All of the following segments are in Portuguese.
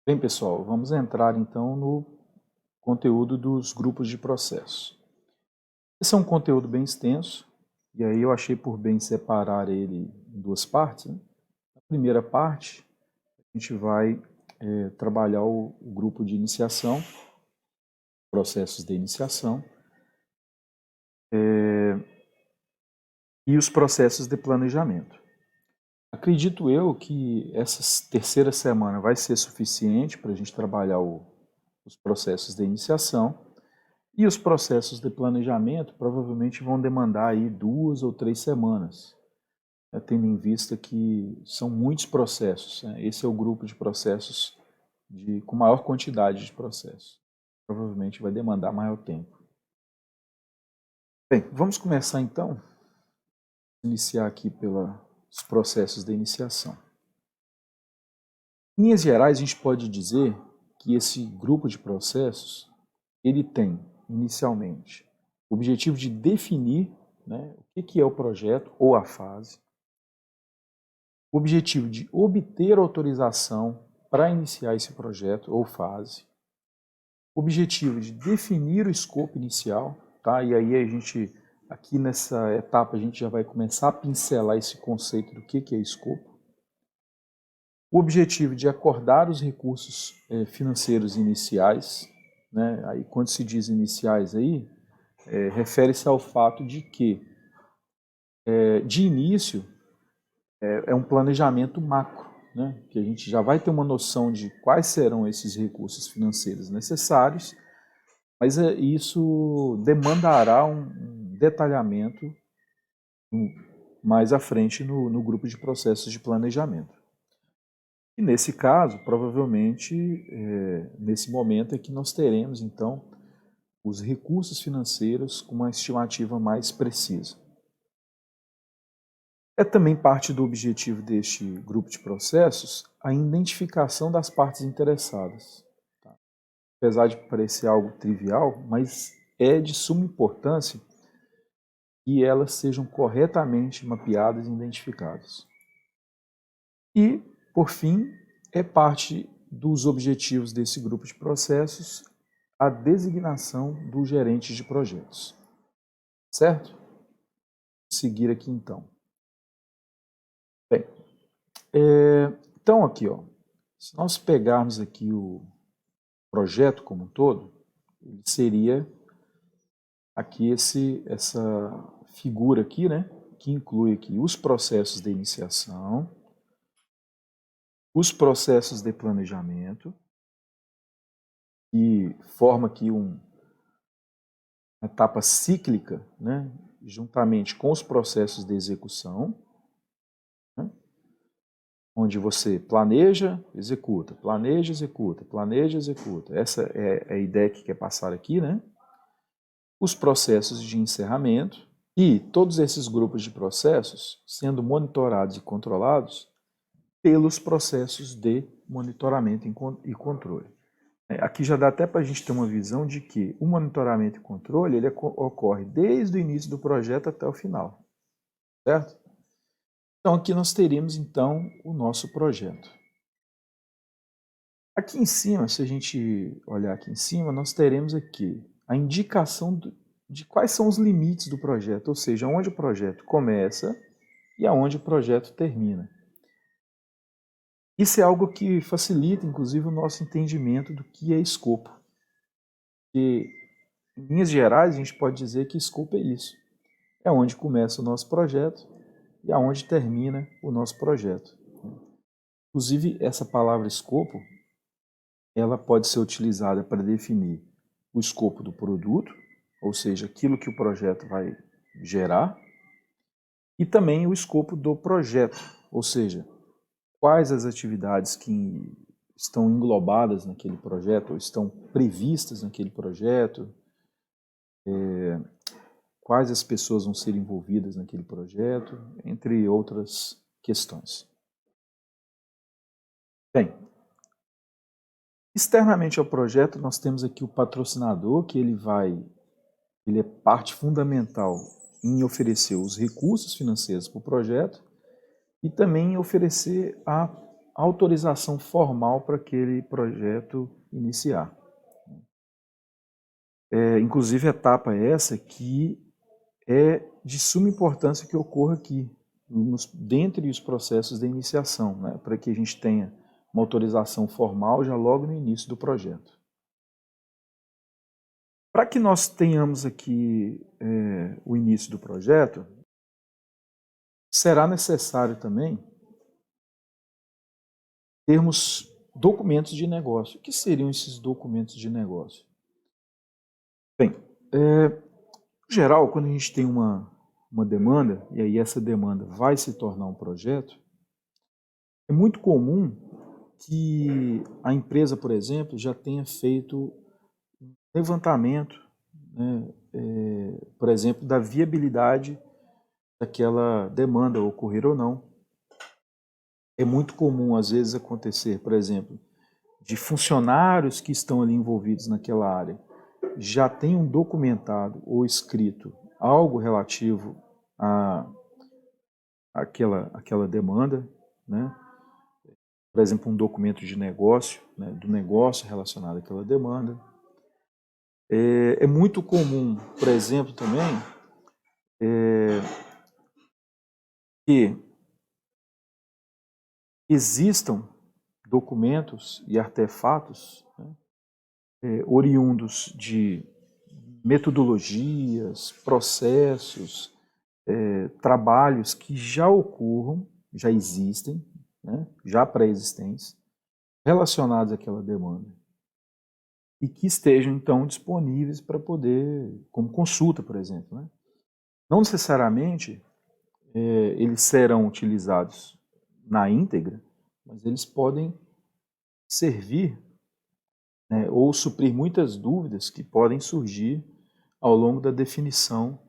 Bem, pessoal, vamos entrar então no conteúdo dos grupos de processo. Esse é um conteúdo bem extenso, e aí eu achei por bem separar ele em duas partes, né? A primeira parte, a gente vai trabalhar o grupo de iniciação, processos de iniciação, e os processos de planejamento. Acredito eu que essa terceira semana vai ser suficiente para a gente trabalhar os processos de iniciação. E os processos de planejamento provavelmente vão demandar aí 2 ou 3 semanas, tendo em vista que são muitos processos, né? Esse é o grupo de processos com maior quantidade de processos. Provavelmente vai demandar maior tempo. Bem, vamos começar então, iniciar aqui pelos processos de iniciação. Em linhas gerais, a gente pode dizer que esse grupo de processos, ele tem, inicialmente, o objetivo de definir, né, o que é o projeto ou a fase, o objetivo de obter autorização para iniciar esse projeto ou fase, o objetivo de definir o escopo inicial, tá? E aí a gente, aqui nessa etapa, a gente já vai começar a pincelar esse conceito do que é escopo, o objetivo de acordar os recursos financeiros iniciais, né? Aí quando se diz iniciais aí, refere-se ao fato de que, de início, é um planejamento macro, né? Que a gente já vai ter uma noção de quais serão esses recursos financeiros necessários, mas isso demandará um detalhamento mais à frente no grupo de processos de planejamento. E nesse caso, provavelmente, nesse momento é que nós teremos, então, os recursos financeiros com uma estimativa mais precisa. É também parte do objetivo deste grupo de processos a identificação das partes interessadas. Tá? Apesar de parecer algo trivial, mas é de suma importância que elas sejam corretamente mapeadas e identificadas. E, por fim, é parte dos objetivos desse grupo de processos a designação do gerente de projetos. Certo? Vou seguir aqui então. Bem, então aqui, ó, se nós pegarmos aqui o projeto como um todo, ele seria aqui essa figura aqui, né, que inclui aqui os processos de iniciação, os processos de planejamento, que forma aqui uma etapa cíclica, né, juntamente com os processos de execução, né, onde você planeja, executa, planeja, executa, planeja, executa. Essa é a ideia que quer passar aqui, né? Os processos de encerramento e todos esses grupos de processos sendo monitorados e controlados pelos processos de monitoramento e controle. Aqui já dá até para a gente ter uma visão de que o monitoramento e controle ele ocorre desde o início do projeto até o final, certo? Então aqui nós teríamos então o nosso projeto. Aqui em cima, se a gente olhar aqui em cima, nós teremos aqui a indicação de quais são os limites do projeto, ou seja, onde o projeto começa e aonde o projeto termina. Isso é algo que facilita, inclusive, o nosso entendimento do que é escopo. E, em linhas gerais, a gente pode dizer que escopo é isso. É onde começa o nosso projeto e aonde termina o nosso projeto. Inclusive, essa palavra escopo, ela pode ser utilizada para definir o escopo do produto, ou seja, aquilo que o projeto vai gerar, e também o escopo do projeto, ou seja, quais as atividades que estão englobadas naquele projeto, ou estão previstas naquele projeto, quais as pessoas vão ser envolvidas naquele projeto, entre outras questões. Bem, externamente ao projeto, nós temos aqui o patrocinador, que ele é parte fundamental em oferecer os recursos financeiros para o projeto e também em oferecer a autorização formal para aquele projeto iniciar. Inclusive, etapa essa que é de suma importância que ocorra aqui, dentre os processos de iniciação, né, para que a gente tenha uma autorização formal já logo no início do projeto. Para que nós tenhamos aqui o início do projeto, será necessário também termos documentos de negócio. O que seriam esses documentos de negócio? Bem, em geral, quando a gente tem uma demanda, e aí essa demanda vai se tornar um projeto, é muito comum que a empresa, por exemplo, já tenha feito um levantamento, né, por exemplo, da viabilidade daquela demanda ocorrer ou não. É muito comum, às vezes, acontecer, por exemplo, de funcionários que estão ali envolvidos naquela área já tenham documentado ou escrito algo relativo àquela demanda, né? Por exemplo, um documento de negócio, né, do negócio relacionado àquela demanda. É muito comum, por exemplo, também, que existam documentos e artefatos, né, oriundos de metodologias, processos, trabalhos que já ocorram, já existem, né, já pré-existentes, relacionados àquela demanda. E que estejam, então, disponíveis para poder, como consulta, por exemplo. Né? Não necessariamente eles serão utilizados na íntegra, mas eles podem servir, né, ou suprir muitas dúvidas que podem surgir ao longo da definição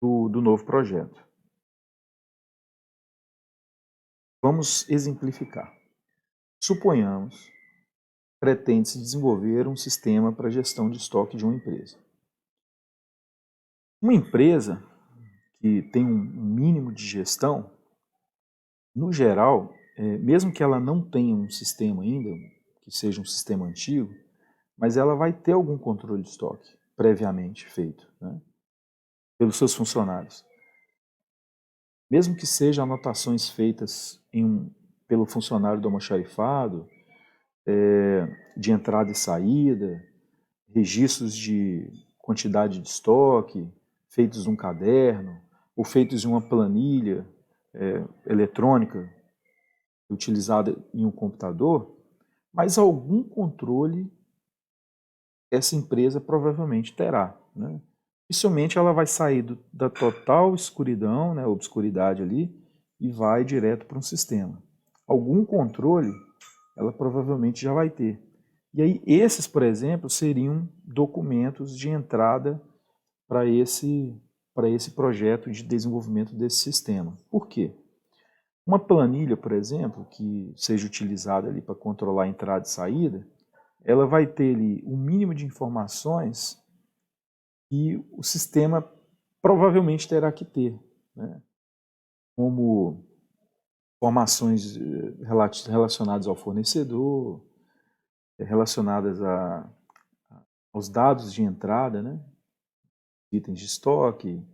do novo projeto. Vamos exemplificar. Suponhamos que pretende-se desenvolver um sistema para gestão de estoque de uma empresa. Uma empresa que tem um mínimo de gestão, no geral, mesmo que ela não tenha um sistema ainda, que seja um sistema antigo, mas ela vai ter algum controle de estoque previamente feito, né, pelos seus funcionários. Mesmo que sejam anotações feitas pelo funcionário do almoxarifado, de entrada e saída, registros de quantidade de estoque, feitos num caderno, ou feitos em uma planilha eletrônica utilizada em um computador, mas algum controle essa empresa provavelmente terá. Né? Dificilmente ela vai sair da total escuridão, né, obscuridade ali, e vai direto para um sistema. Algum controle ela provavelmente já vai ter. E aí esses, por exemplo, seriam documentos de entrada para esse projeto de desenvolvimento desse sistema. Por quê? Uma planilha, por exemplo, que seja utilizada ali para controlar a entrada e saída, ela vai ter ali o mínimo de informações que o sistema provavelmente terá que ter, né? Como informações relacionadas ao fornecedor, relacionadas aos dados de entrada, né? Itens de estoque,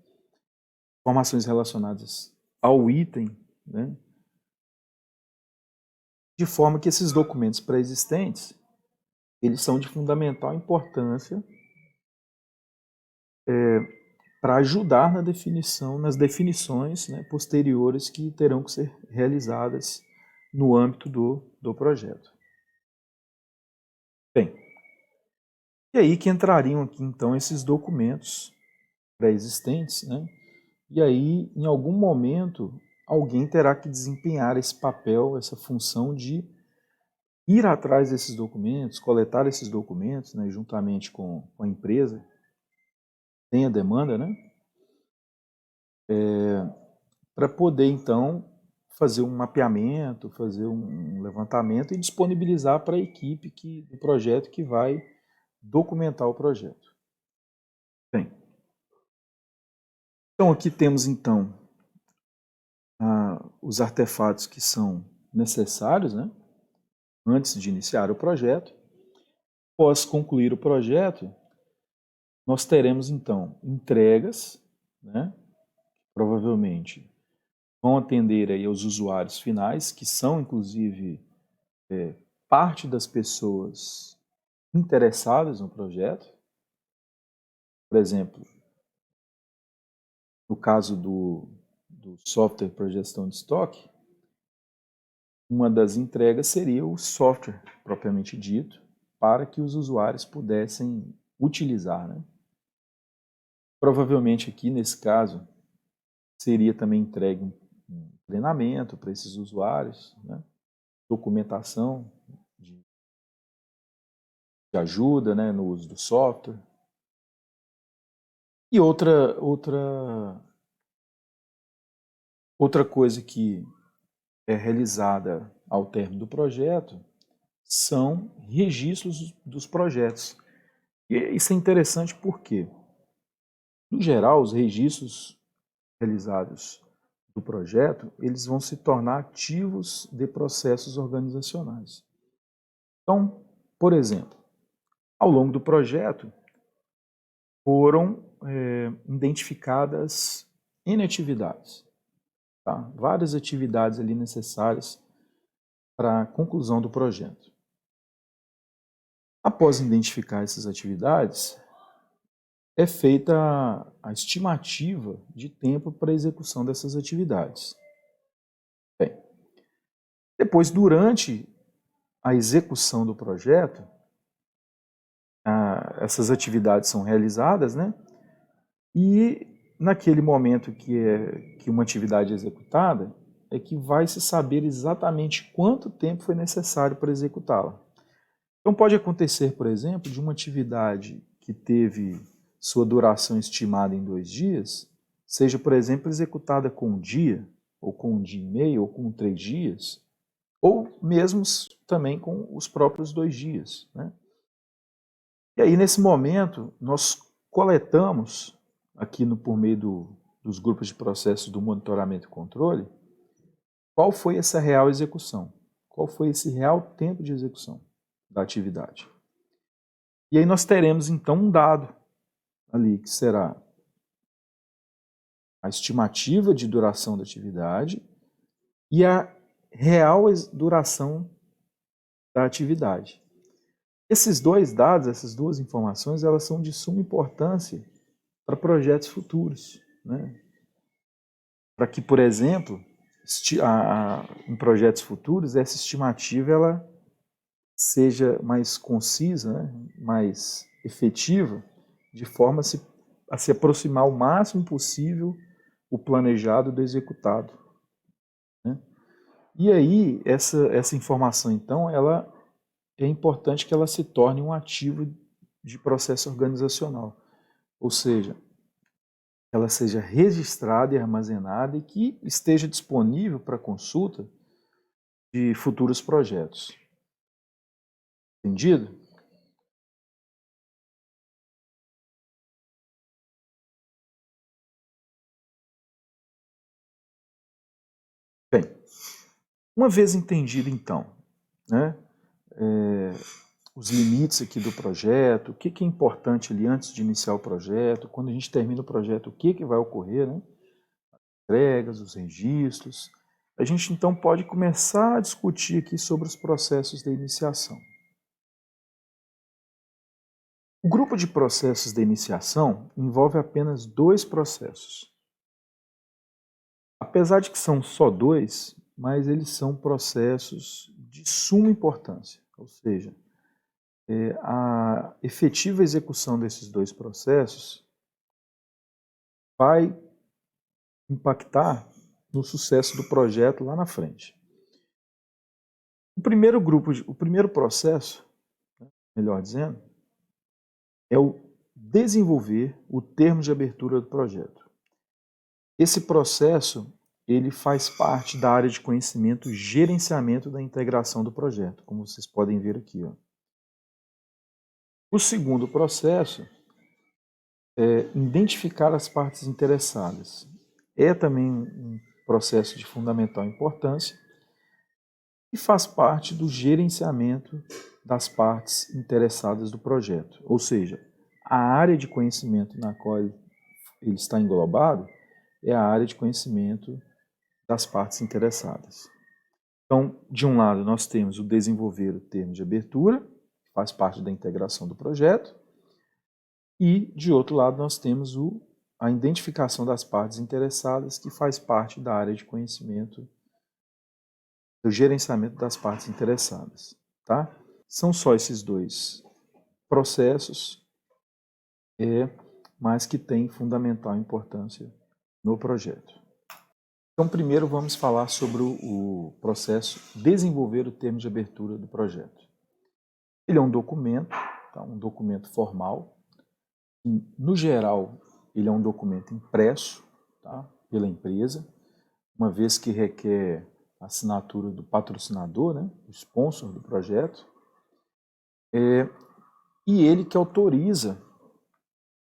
informações relacionadas ao item, né? De forma que esses documentos pré-existentes, eles são de fundamental importância para ajudar nas definições, né, posteriores que terão que ser realizadas no âmbito do projeto. Bem, e aí que entrariam aqui então esses documentos pré-existentes, né? E aí, em algum momento, alguém terá que desempenhar esse papel, essa função de ir atrás desses documentos, coletar esses documentos, né, juntamente com a empresa, tem a demanda, né? Para poder, então, fazer um mapeamento, fazer um levantamento e disponibilizar para a equipe do projeto que vai documentar o projeto. Bem, então aqui temos, então, os artefatos que são necessários, né, antes de iniciar o projeto. Após concluir o projeto, nós teremos então entregas, né, provavelmente vão atender aí aos usuários finais, que são inclusive parte das pessoas interessadas no projeto. Por exemplo, no caso do software para gestão de estoque, uma das entregas seria o software propriamente dito, para que os usuários pudessem utilizar, né? Provavelmente aqui nesse caso seria também entregue um treinamento para esses usuários, né? Documentação de ajuda, né, no uso do software. E outra coisa que é realizada ao término do projeto são registros dos projetos. E isso é interessante porque, no geral, os registros realizados do projeto, eles vão se tornar ativos de processos organizacionais. Então, por exemplo, ao longo do projeto, foram identificadas N atividades, tá? Várias atividades ali necessárias para a conclusão do projeto. Após identificar essas atividades, é feita a estimativa de tempo para a execução dessas atividades. Bem, depois, durante a execução do projeto, essas atividades são realizadas, né? E naquele momento que uma atividade é executada, é que vai se saber exatamente quanto tempo foi necessário para executá-la. Então pode acontecer, por exemplo, de uma atividade que teve sua duração estimada em 2 dias, seja, por exemplo, executada com 1 dia, ou com 1 dia e meio, ou com 3 dias, ou mesmo também com os próprios 2 dias, né? E aí, nesse momento, nós coletamos, aqui por meio dos grupos de processos do monitoramento e controle, qual foi essa real execução, qual foi esse real tempo de execução da atividade. E aí nós teremos, então, um dado ali, que será a estimativa de duração da atividade e a real duração da atividade. Esses dois dados, essas duas informações, elas são de suma importância para projetos futuros, né? Para que, por exemplo, em projetos futuros, essa estimativa ela seja mais concisa, né? Mais efetiva, de forma a se aproximar o máximo possível o planejado do executado, né? E aí, essa informação, então, ela é importante que ela se torne um ativo de processo organizacional, ou seja, ela seja registrada e armazenada e que esteja disponível para consulta de futuros projetos. Entendido? Bem, uma vez entendido então, né, os limites aqui do projeto, o que é importante ali antes de iniciar o projeto, quando a gente termina o projeto, o que vai ocorrer, né? As entregas, os registros. A gente então pode começar a discutir aqui sobre os processos de iniciação. O grupo de processos de iniciação envolve apenas 2 processos. Apesar de que são só 2, mas eles são processos de suma importância, ou seja, a efetiva execução desses 2 processos vai impactar no sucesso do projeto lá na frente. O primeiro processo, melhor dizendo, é o desenvolver o termo de abertura do projeto. Esse processo ele faz parte da área de conhecimento gerenciamento da integração do projeto, como vocês podem ver aqui, ó. O segundo processo é identificar as partes interessadas. É também um processo de fundamental importância, e faz parte do gerenciamento das partes interessadas do projeto. Ou seja, a área de conhecimento na qual ele está englobado é a área de conhecimento das partes interessadas. Então, de um lado, nós temos o desenvolver o termo de abertura, que faz parte da integração do projeto, e, de outro lado, nós temos a identificação das partes interessadas, que faz parte da área de conhecimento do gerenciamento das partes interessadas. Tá? São só esses dois processos, mas que têm fundamental importância no projeto. Então, primeiro vamos falar sobre o processo desenvolver o termo de abertura do projeto. Ele é um documento, tá? Um documento formal. No geral, ele é um documento impresso, tá? Pela empresa, uma vez que requer a assinatura do patrocinador, né? O sponsor do projeto. E ele que autoriza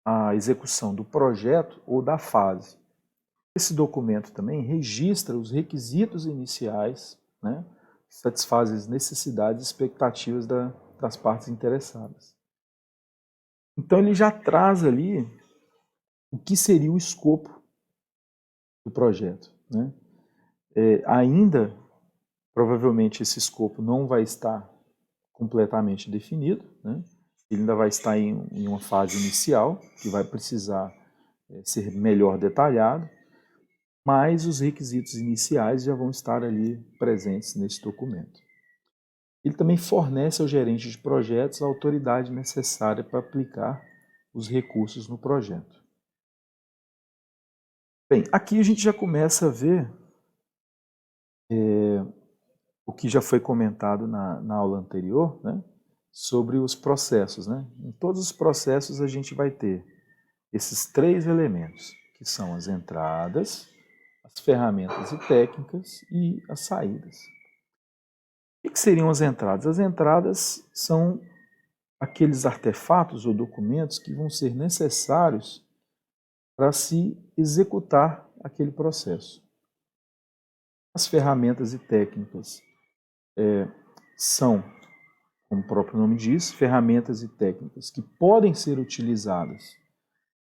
a execução do projeto ou da fase. Esse documento também registra os requisitos iniciais, né, que satisfazem as necessidades e expectativas das partes interessadas. Então ele já traz ali o que seria o escopo do projeto. Né? Ainda, provavelmente, esse escopo não vai estar completamente definido, né? Ele ainda vai estar em uma fase inicial, que vai precisar ser melhor detalhado, mas os requisitos iniciais já vão estar ali presentes nesse documento. Ele também fornece ao gerente de projetos a autoridade necessária para aplicar os recursos no projeto. Bem, aqui a gente já começa a ver o que já foi comentado na aula anterior, né, sobre os processos. Né? Em todos os processos a gente vai ter esses três elementos, que são as entradas, as ferramentas e técnicas e as saídas. O que seriam as entradas? As entradas são aqueles artefatos ou documentos que vão ser necessários para se executar aquele processo. As ferramentas e técnicas são, como o próprio nome diz, ferramentas e técnicas que podem ser utilizadas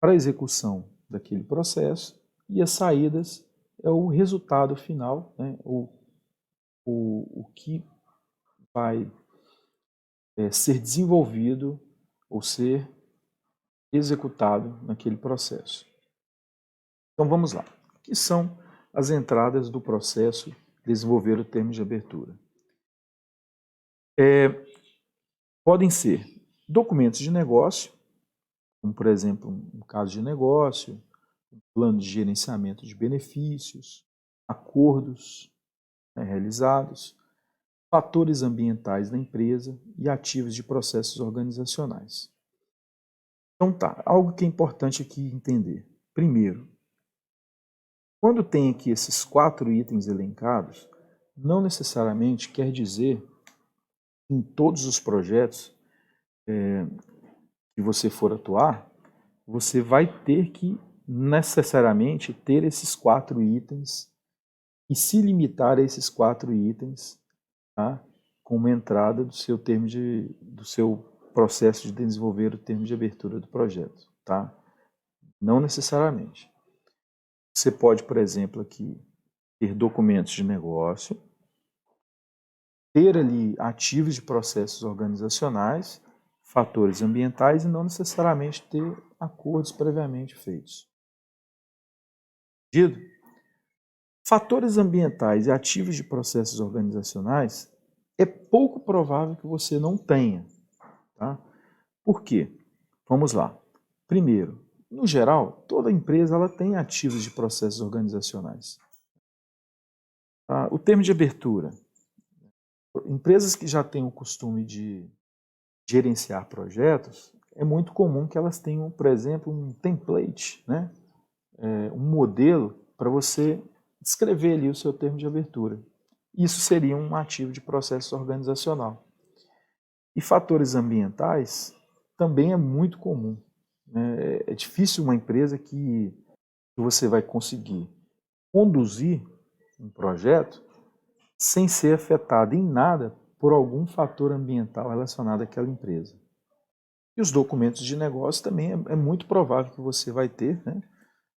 para a execução daquele processo, e as saídas é o resultado final, né, o que vai ser desenvolvido ou ser executado naquele processo. Então vamos lá. O que são as entradas do processo desenvolver o termo de abertura? Podem ser documentos de negócio, como por exemplo um caso de negócio, um plano de gerenciamento de benefícios, acordos realizados, fatores ambientais da empresa e ativos de processos organizacionais. Então tá, algo que é importante aqui entender. Primeiro, quando tem aqui esses 4 itens elencados, não necessariamente quer dizer que em todos os projetos que você for atuar, você vai ter que necessariamente ter esses 4 itens e se limitar a esses 4 itens, tá? Como entrada do seu processo de desenvolver o termo de abertura do projeto. Tá? Não necessariamente. Você pode, por exemplo, aqui ter documentos de negócio, ter ali ativos de processos organizacionais, fatores ambientais e não necessariamente ter acordos previamente feitos. Entendido? Fatores ambientais e ativos de processos organizacionais é pouco provável que você não tenha. Tá? Por quê? Vamos lá. Primeiro, no geral, toda empresa ela tem ativos de processos organizacionais. Tá? O termo de abertura. Empresas que já têm o costume de gerenciar projetos, é muito comum que elas tenham, por exemplo, um template, né? Um modelo para você descrever ali o seu termo de abertura. Isso seria um ativo de processo organizacional. E fatores ambientais também é muito comum. Né? É difícil uma empresa que você vai conseguir conduzir um projeto sem ser afetada em nada por algum fator ambiental relacionado àquela empresa. E os documentos de negócio também é muito provável que você vai ter, né,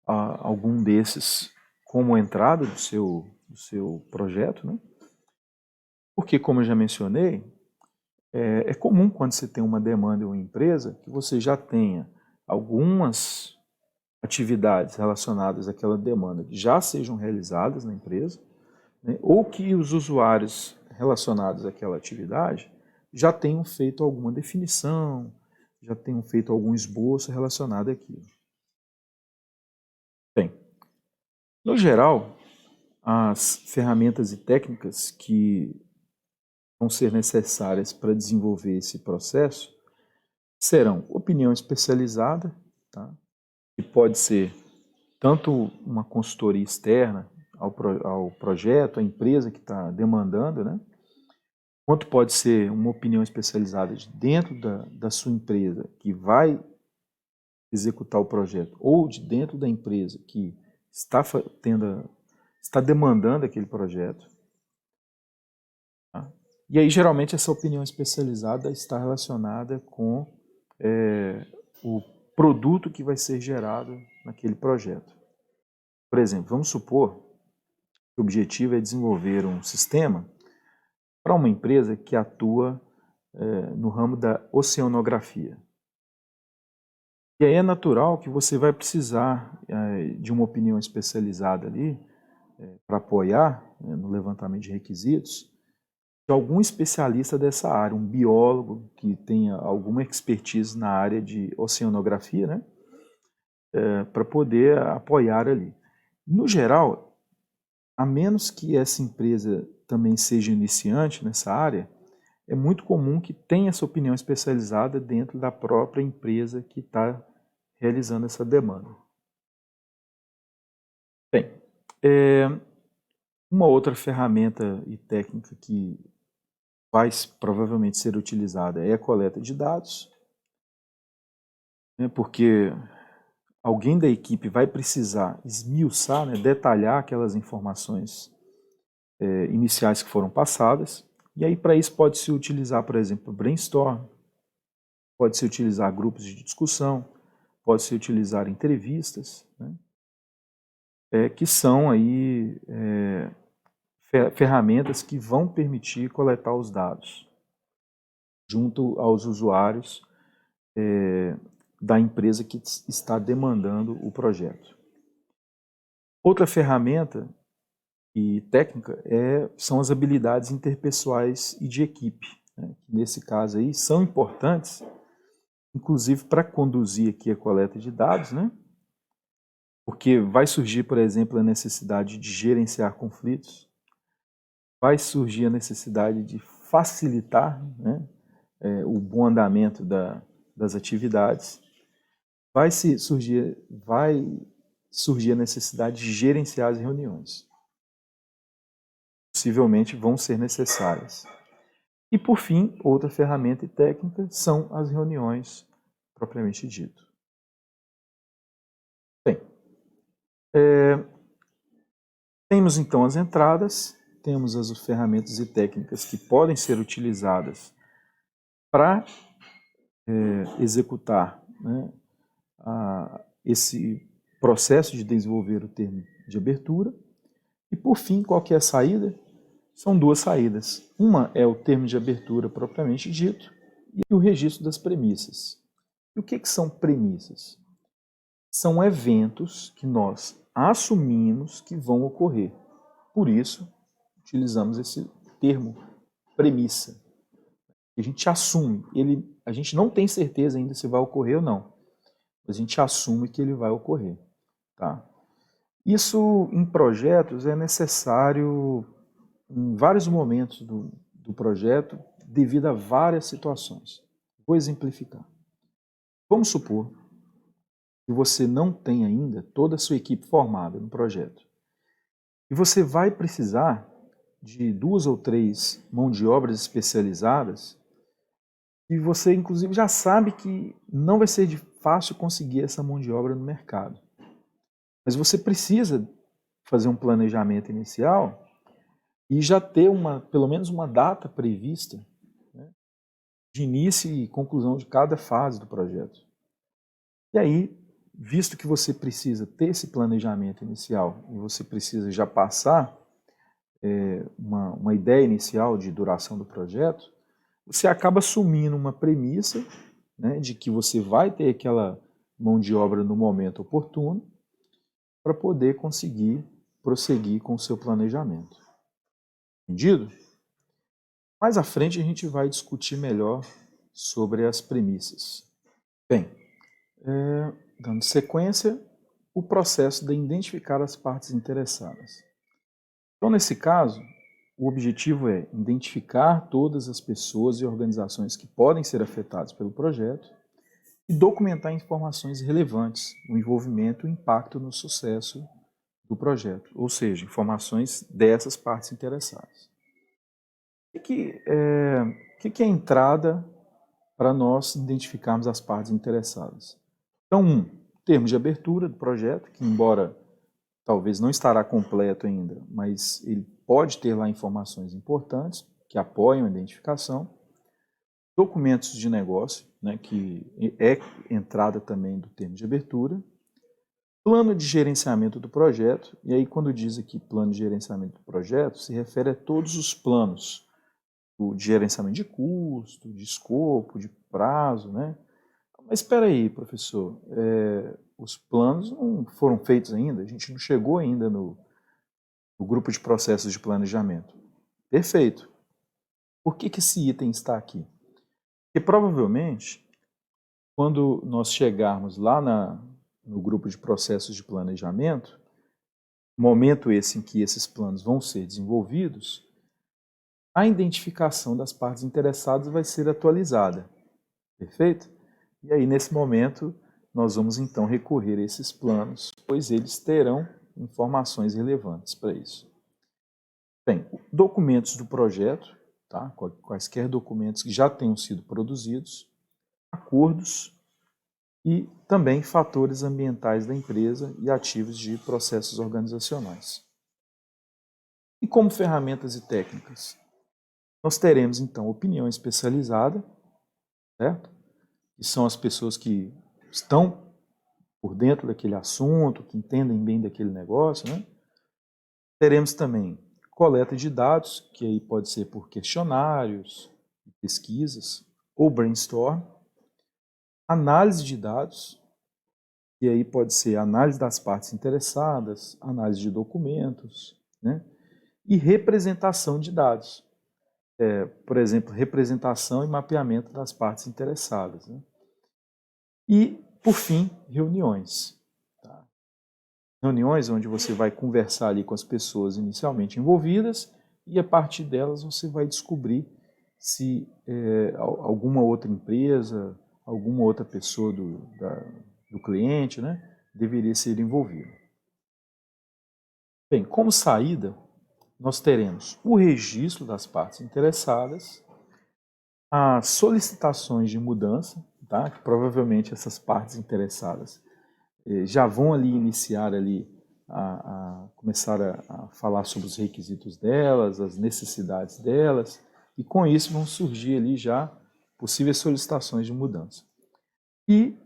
algum desses como entrada do seu projeto, né? Porque, como eu já mencionei, é comum quando você tem uma demanda em uma empresa que você já tenha algumas atividades relacionadas àquela demanda que já sejam realizadas na empresa, né, ou que os usuários relacionados àquela atividade já tenham feito alguma definição, já tenham feito algum esboço relacionado àquilo. Bem, no geral, as ferramentas e técnicas que vão ser necessárias para desenvolver esse processo serão opinião especializada, tá? Que pode ser tanto uma consultoria externa ao projeto, à empresa que está demandando, né? Quanto pode ser uma opinião especializada de dentro da sua empresa que vai executar o projeto, ou de dentro da empresa que está demandando aquele projeto. Tá? E aí, geralmente, essa opinião especializada está relacionada com o produto que vai ser gerado naquele projeto. Por exemplo, vamos supor que o objetivo é desenvolver um sistema para uma empresa que atua no ramo da oceanografia. E aí é natural que você vai precisar de uma opinião especializada ali para apoiar no levantamento de requisitos de algum especialista dessa área, um biólogo que tenha alguma expertise na área de oceanografia, né, para poder apoiar ali. No geral, a menos que essa empresa também seja iniciante nessa área, é muito comum que tenha essa opinião especializada dentro da própria empresa que está realizando essa demanda. Bem, uma outra ferramenta e técnica que vai provavelmente ser utilizada é a coleta de dados, né, porque alguém da equipe vai precisar esmiuçar, né, detalhar aquelas informações iniciais que foram passadas, e aí para isso pode-se utilizar, por exemplo, brainstorm, pode-se utilizar grupos de discussão, pode-se utilizar entrevistas, né, que são aí ferramentas que vão permitir coletar os dados junto aos usuários da empresa que está demandando o projeto. Outra ferramenta e técnica são as habilidades interpessoais e de equipe, né, que nesse caso aí são importantes, inclusive para conduzir aqui a coleta de dados, né, porque vai surgir, por exemplo, a necessidade de gerenciar conflitos, vai surgir a necessidade de facilitar, né, o bom andamento das atividades, vai surgir a necessidade de gerenciar as reuniões. Possivelmente vão ser necessárias. E, por fim, outra ferramenta e técnica são as reuniões propriamente dito. Bem, temos então as entradas, temos as ferramentas e técnicas que podem ser utilizadas para executar, né, esse processo de desenvolver o termo de abertura. E, por fim, qual que é a saída? São duas saídas. Uma é o termo de abertura propriamente dito e o registro das premissas. E o que são premissas? São eventos que nós assumimos que vão ocorrer. Por isso, utilizamos esse termo premissa. A gente assume, a gente não tem certeza ainda se vai ocorrer ou não, mas a gente assume que ele vai ocorrer. Tá? Isso em projetos é necessário em vários momentos do projeto devido a várias situações. Vou exemplificar. Vamos supor que você não tem ainda toda a sua equipe formada no projeto. E você vai precisar de 2 ou 3 mãos de obras especializadas e você, inclusive, já sabe que não vai ser fácil conseguir essa mão de obra no mercado. Mas você precisa fazer um planejamento inicial e já ter pelo menos uma data prevista, né, de início e conclusão de cada fase do projeto. E aí, visto que você precisa ter esse planejamento inicial e você precisa já passar uma ideia inicial de duração do projeto, você acaba assumindo uma premissa, né, de que você vai ter aquela mão de obra no momento oportuno para poder conseguir prosseguir com o seu planejamento. Entendido? Mais à frente a gente vai discutir melhor sobre as premissas. Bem, dando sequência, o processo de identificar as partes interessadas. Então, nesse caso, o objetivo é identificar todas as pessoas e organizações que podem ser afetadas pelo projeto e documentar informações relevantes, o envolvimento e o impacto no sucesso do projeto, ou seja, informações dessas partes interessadas. O que é a entrada para nós identificarmos as partes interessadas? Então, termo de abertura do projeto, que embora talvez não estará completo ainda, mas ele pode ter lá informações importantes que apoiam a identificação. Documentos de negócio, né, que é entrada também do termo de abertura. Plano de gerenciamento do projeto, e aí quando diz aqui plano de gerenciamento do projeto, se refere a todos os planos de gerenciamento de custo, de escopo, de prazo, né? Mas espera aí, professor, os planos não foram feitos ainda, a gente não chegou ainda no grupo de processos de planejamento. Perfeito. Por que esse item está aqui? Porque provavelmente, quando nós chegarmos lá no grupo de processos de planejamento, momento esse em que esses planos vão ser desenvolvidos, a identificação das partes interessadas vai ser atualizada. Perfeito? E aí, nesse momento, nós vamos então recorrer a esses planos, pois eles terão informações relevantes para isso. Bem, documentos do projeto, tá? Quaisquer documentos que já tenham sido produzidos, acordos e também fatores ambientais da empresa e ativos de processos organizacionais. E como ferramentas e técnicas? Nós teremos então opinião especializada, certo? Que são as pessoas que estão por dentro daquele assunto, que entendem bem daquele negócio, né? Teremos também coleta de dados, que aí pode ser por questionários, pesquisas ou brainstorm. Análise de dados, que aí pode ser análise das partes interessadas, análise de documentos, né? E representação de dados. Por exemplo, representação e mapeamento das partes interessadas, né? E, por fim, reuniões. Tá? Reuniões onde você vai conversar ali com as pessoas inicialmente envolvidas e, a partir delas, você vai descobrir se alguma outra empresa, alguma outra pessoa do cliente, né, deveria ser envolvida. Bem, como saída, nós teremos o registro das partes interessadas, as solicitações de mudança, tá? Que provavelmente essas partes interessadas já vão ali iniciar ali começar a falar sobre os requisitos delas, as necessidades delas, e com isso vão surgir ali já possíveis solicitações de mudança. E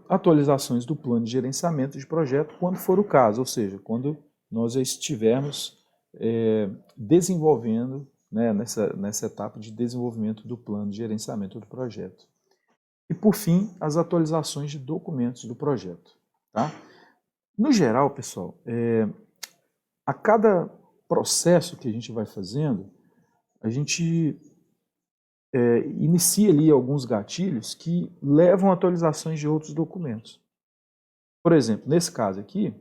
atualizações do plano de gerenciamento de projeto, quando for o caso, ou seja, quando nós já estivermos desenvolvendo, né, nessa etapa de desenvolvimento do plano de gerenciamento do projeto. E, por fim, as atualizações de documentos do projeto. Tá? No geral, pessoal, a cada processo que a gente vai fazendo, a gente inicia ali alguns gatilhos que levam a atualizações de outros documentos. Por exemplo, nesse caso aqui,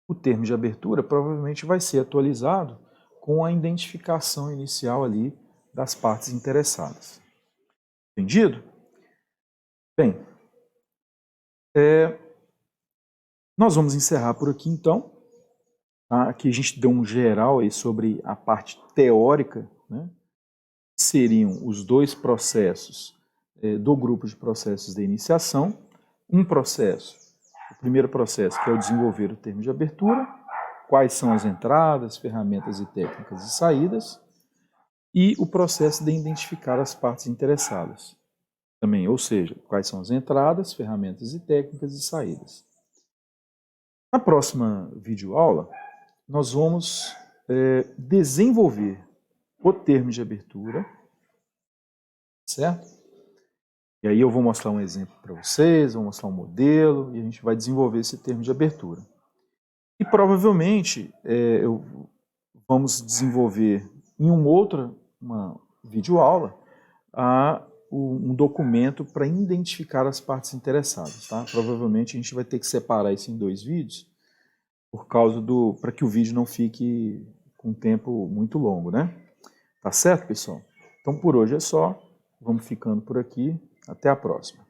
o termo de abertura provavelmente vai ser atualizado com a identificação inicial ali das partes interessadas. Entendido? Bem, nós vamos encerrar por aqui então. Tá? Aqui a gente deu um geral aí sobre a parte teórica, né? Seriam os dois processos do grupo de processos de iniciação. Um processo, o primeiro processo, que é o desenvolver o termo de abertura, quais são as entradas, ferramentas e técnicas de saídas, e o processo de identificar as partes interessadas. Também, ou seja, quais são as entradas, ferramentas e técnicas de saídas. Na próxima videoaula, nós vamos desenvolver o termo de abertura, certo? E aí eu vou mostrar um exemplo para vocês, vou mostrar um modelo e a gente vai desenvolver esse termo de abertura. E provavelmente vamos desenvolver em uma videoaula um documento para identificar as partes interessadas. Tá? Provavelmente a gente vai ter que separar isso em 2 vídeos para que o vídeo não fique com um tempo muito longo, né? Tá certo, pessoal? Então por hoje é só. Vamos ficando por aqui. Até a próxima.